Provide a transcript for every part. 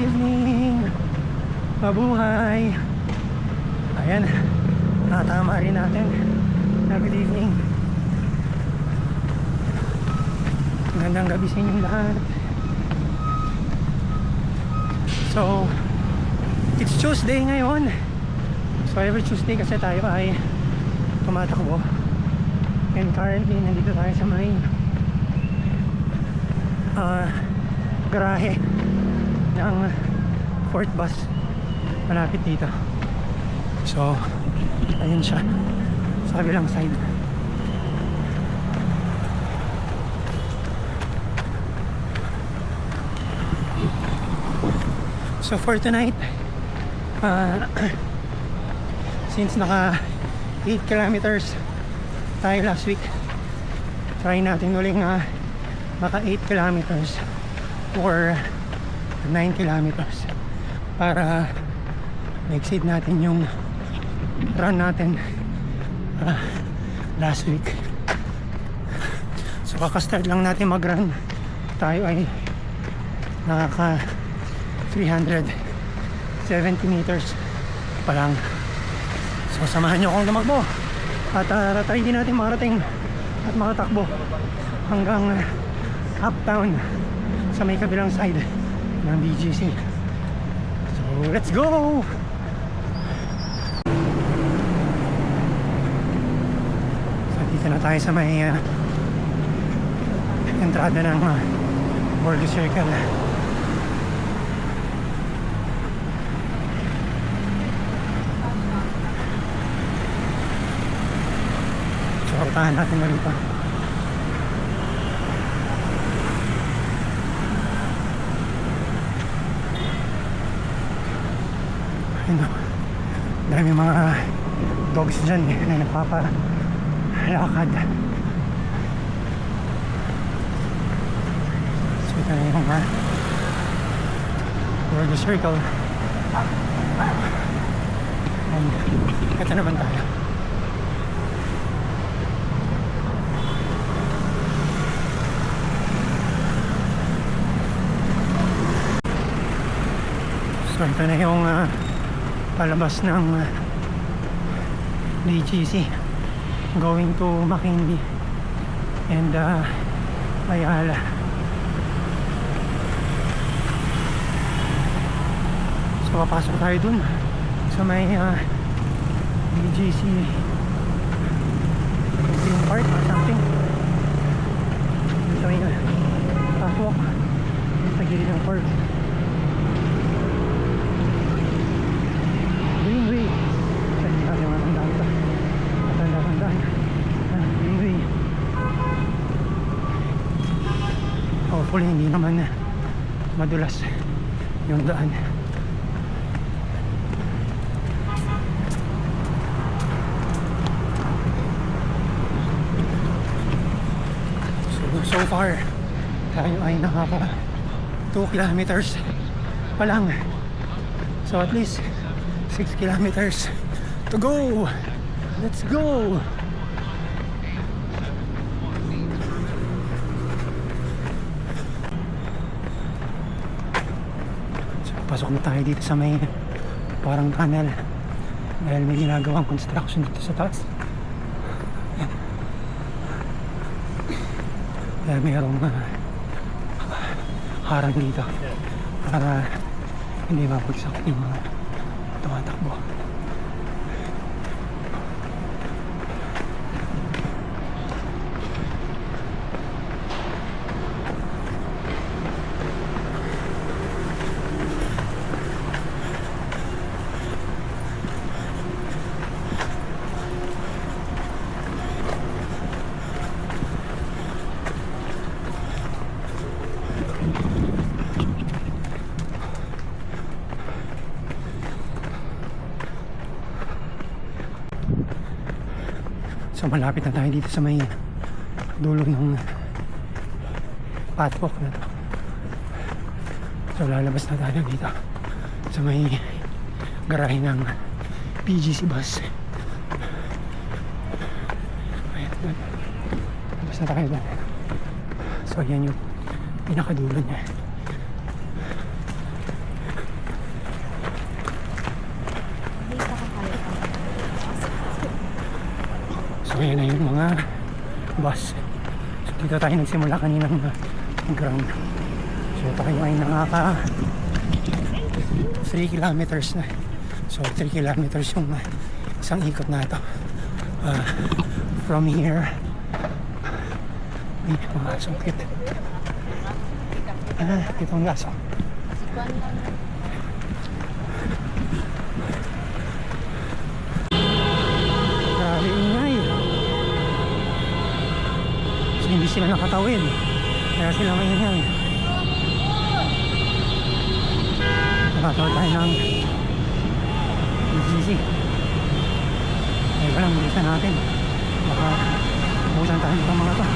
evening! Mabuhay! Ayan, natama rin natin na good evening. Magandang gabi sa inyong lahat. So, it's Tuesday ngayon. So every Tuesday kasi tayo ay tumatakbo. And currently, nandito tayo sa may garahe ng Fort Bus malapit dito. So ayun siya sa kabilang side. So for tonight, since naka 8 kilometers tayo last week, try natin uling maka 8 kilometers or 9 kilometers para ma-exceed natin yung run natin last week. So kakastart lang natin mag-run, tayo ay nakaka 370 meters pa lang. So samahan nyo akong tumakbo at try din natin makarating at makatakbo hanggang uptown sa may kabilang side ng BGC. So let's go! So dito na tayo sa may entrada ng Borgo Circle. So puntahan natin na rito. Dami mga dogs dyan na nagpapalakad. So ito na yung Borgo Circle. And ito naman tayo. So ito na yung palabas ng BGC going to McKinley and Ayala. So papasok tayo dun sa may BGC theme park or something. Ito may pasok sa gilid ng park. Greenway. Saan yung matanda ito? Matanda. Greenway. Hopefully hindi naman madulas yung daan. So far tayo ay nakaka 2 kilometers pa lang. So at least 6 kilometers to go. Let's go. So, pasok na tayo dito sa may parang tunnel dahil may ginagawang construction dito sa taas. Dahil mayroong harang dito para hindi mapagsak yung mga tumatakbo. So malapit na tayo dito sa may dulo ng pathwalk na to. So lalabas na tayo dito sa may garahe ng BGC bus. Ayan, doon. Labas na tayo doon. So ayan yung pinakadulo niya. ayan na yung mga bus. So dito tayo nagsimula kaninang ground. So tayo ay nakaka 3 kilometers na. So 3 kilometers yung isang ikot na ito. From here ay mga asong cute. Ito ang aso. Grabe ingay. So hindi sila nakatawid, kaya sila maingay. Nakatawid tayo ng BGC. Ay walang bilisan natin, baka busan tayo ng mga to.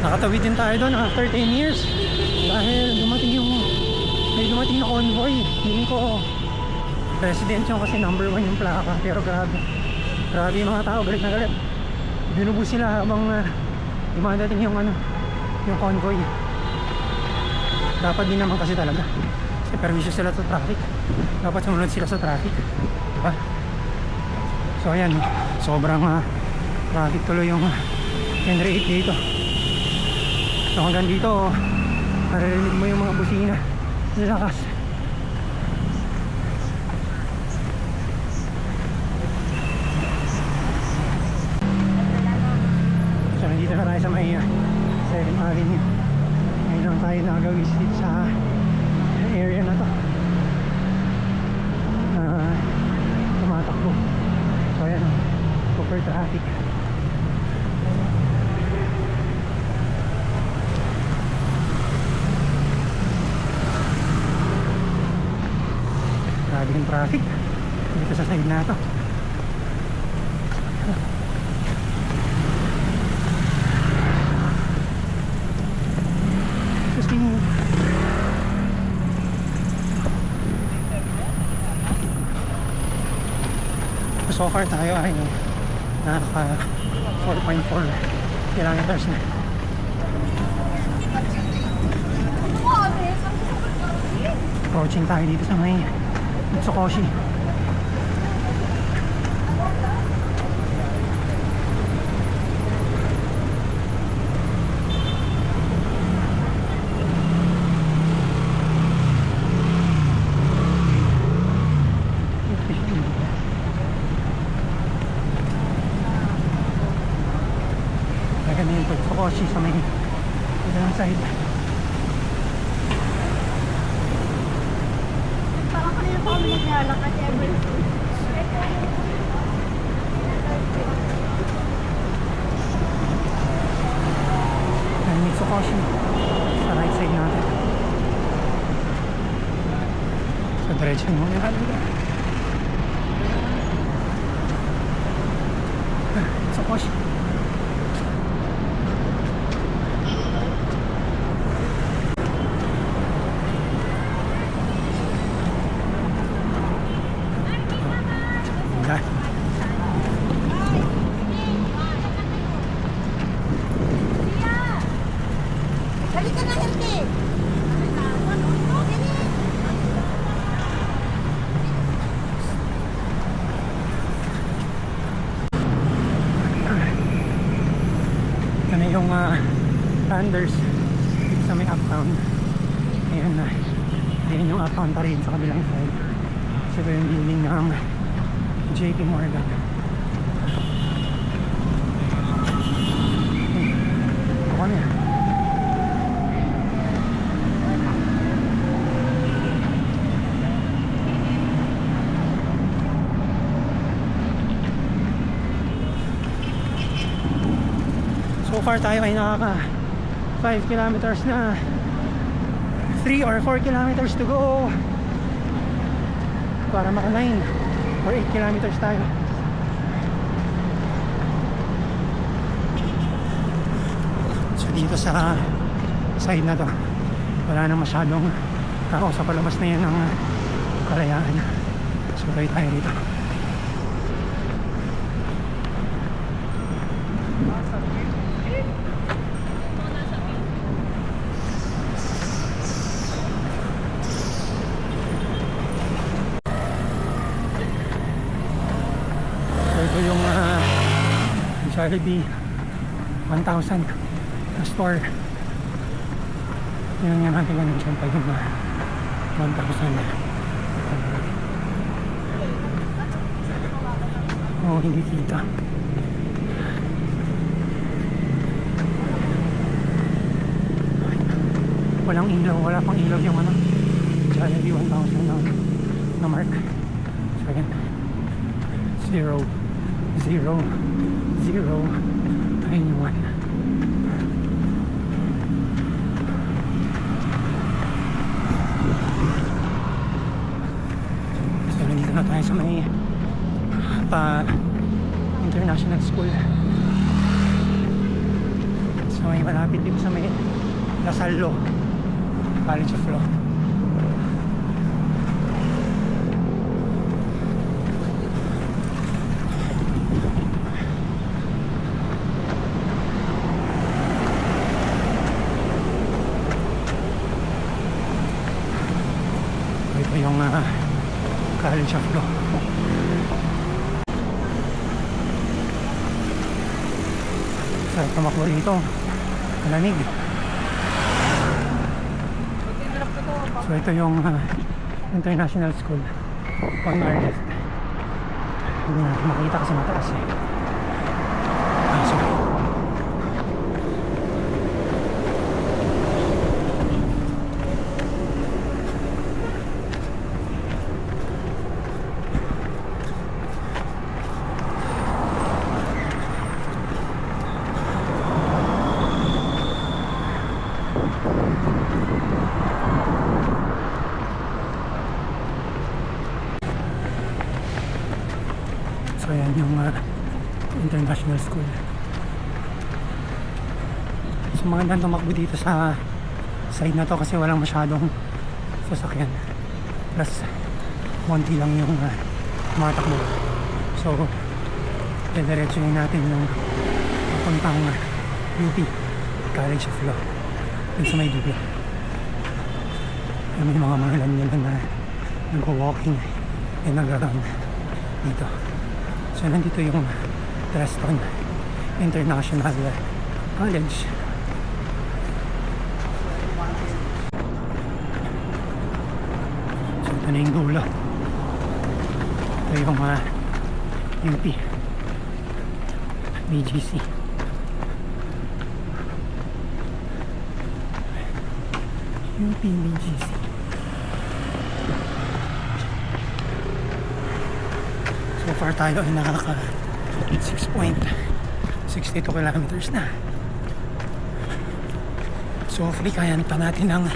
Nakatawid din tayo doon after 10 years dahil may dumating na convoy. Hindi ko president yun kasi number 1 yung plaka, pero grabe yung mga tao, galit na galit. Binubus sila habang dumadating yung convoy. Dapat din naman kasi talaga, kasi permission sila sa traffic, dapat sumunod sila sa traffic, diba? So ayan, sobrang traffic tuloy yung Henry 8 dito. So hanggang dito, maririnig mo yung mga busina, lakas. So nandito na tayo sa may 7th Avenue. Ngayon lang tayo nag-visit sa area na to. Tumatakbo. So ayan, super traffic. Grabe yung traffic dito sa side na ito. So far tayo ay naka 4.4 kilometers na. Approaching tayo dito sa may Mitsukoshi. Maganda yung Mitsukoshi sa may isang side. Naglalakad ever since. And Mitsukoshi sa right side natin. So diretso mo yung Mitsukoshi. Yung Sanders dito sa may uptown. Ayan na, ayan yung uptown pa rin sa kabilang side. So ito yung building ng JP Morgan. Ito kami. So far tayo ay nakaka 5 kilometers na. 3 or 4 kilometers to go para maka 9 or 8 kilometers tayo. So dito sa side na to wala na masyadong tao, sa palabas na yan ng Kalayaan. So tayo dito. Ito yung Jollibee 1,000 na store. Yun nga natin kung saan pa yung 1,000. Oh, hindi kita. Walang ilaw, wala pang ilaw yung ano Jollibee 1,000 na mark. So again, 0 0 0 ayun 1. So nandito na tayo sa may international school. So may malapit dito sa may Lasal Law, College of Law. Ito yung College of Law. Sarap tumakbo rito. Malamig. So ito yung international school on our left. Hindi natin makita kasi mataas eh. So ayan yung international school. So magandang tumakbo dito sa side na to kasi walang masyadong sasakyan. Plus konti lang yung tumatakbo. So diretsuhin natin yung papuntang UP College of Law dun sa may dulo. May mga mahalan nila na nag-walking and nag-run dito. So nandito yung Treston International College. So ito na yung dulo. Ito yung UP BGC. UP BGC. So far tayo ay nakaka 6.62 kilometers na. So hopefully kaya pa natin ng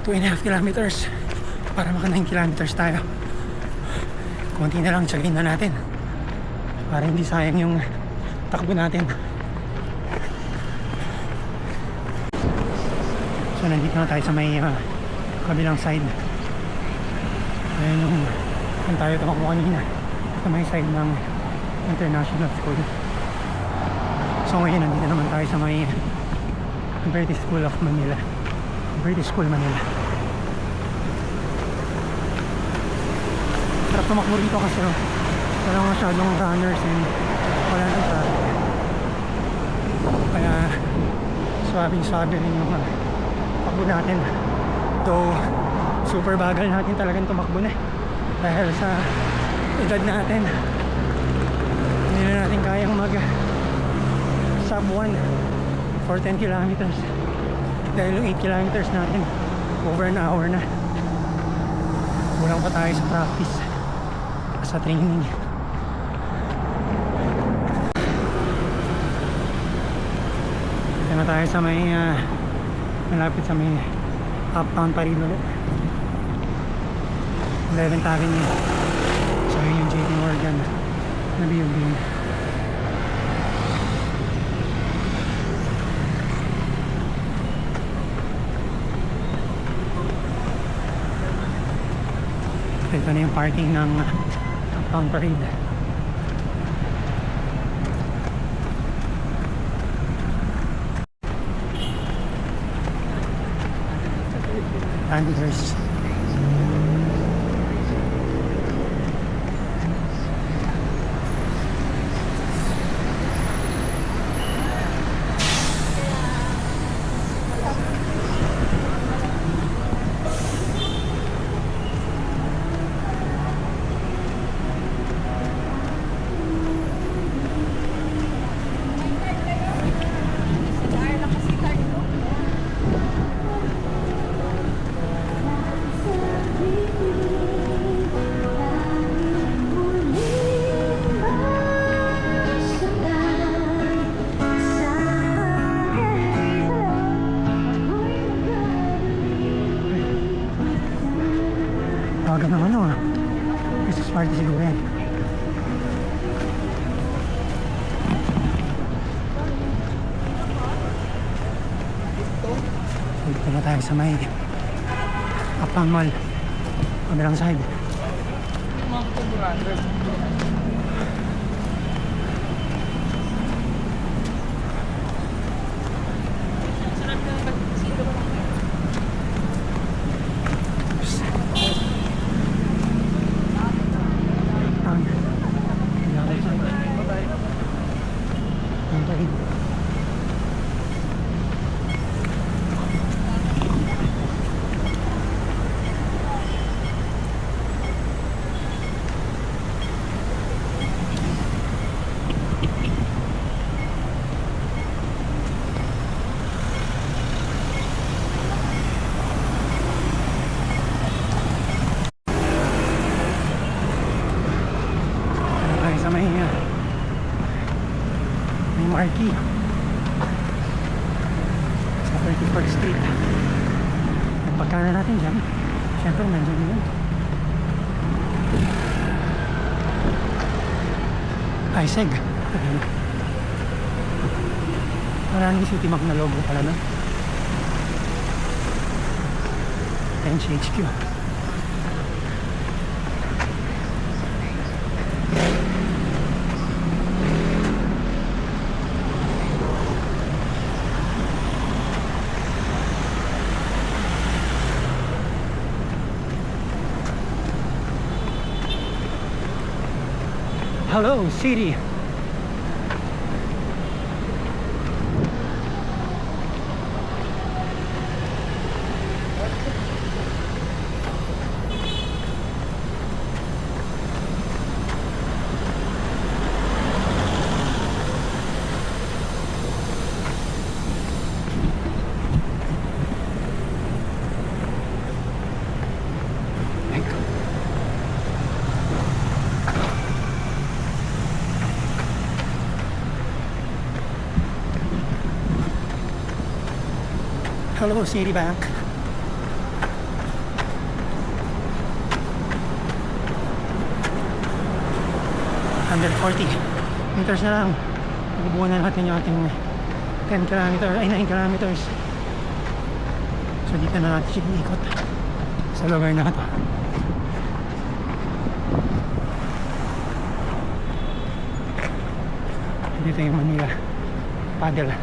2.5 kilometers para maka 9 kilometers tayo. Konti na lang, tsagin na natin para hindi sayang yung takbo natin. So nandito na tayo sa may kabilang side. Ayan yung kung tayo tumakbo kanina sa may side ng international school. So ngayon nandito naman tayo sa may British School of Manila. British School Manila. Sarap tumakbo rito kasi walang masyadong runners and wala nang traffic. Kaya swabing-swabe rin yung takbo natin. Though super bagal natin talagang tumakbo na dahil sa edad natin. Hindi na natin kayang mag sub 1 for 10 kilometers dahil yung 8 kilometers natin over an hour na. Kulang pa tayo sa practice, sa training. Ito na na tayo sa may malapit sa may Uptown Parade ulit. 11th Avenue. So yun yung JP Morgan na building. Ito na yung parking ng Uptown Parade. Andhurst. Tawagan ng ano ah. Christmas party siguro yan. Dito na tayo sa may Uptown Mall. Kabilang side. Sa may marquee sa 34th Street. At pagkana natin dyan, syempre nandiyan yun. Iseg. Maraming City Map na logo pala na. NCHQ. Hello, city. Hello, Citibank. Under 40 meters na lang. Nabubuhan na natin yung ating 10 kilometers, ay 9 kilometers. So dito na natin siya ikot sa lugar na ito. Dito yung Manila Paddle.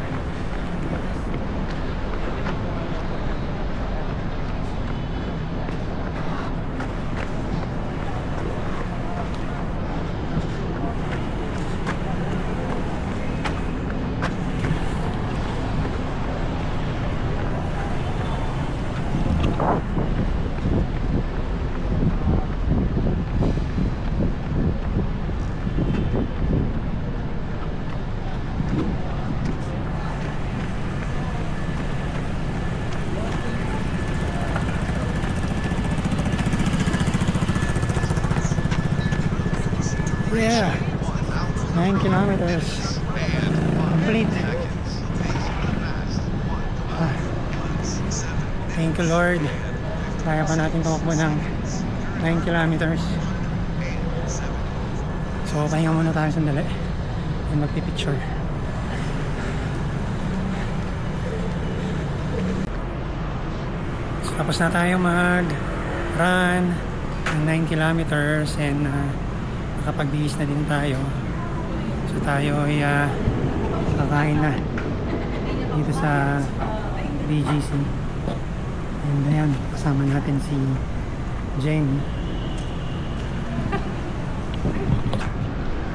Yeah, 9 kilometers complete. Thank you Lord. Kaya pa natin tumakbo ng 9 kilometers. So pahinga muna tayo sandali and magpipicture. So, tapos na tayo mag-run ng 9 kilometers and nakapag-bihis na din tayo. So tayo ay kakain na dito sa BGC. And ayan, kasama natin si Jane.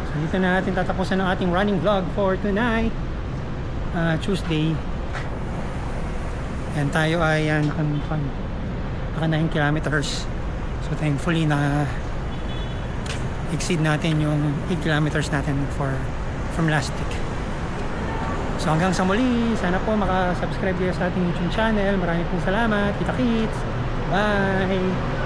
So dito na natin tatapusan ang ating running vlog for tonight, Tuesday. And tayo ay naka 9 kilometers. So thankfully na exceed natin yung 8 kilometers natin from last week. So hanggang sa muli, sana po makasubscribe kayo sa ating YouTube channel. Maraming pong salamat. Kita-kits. Bye!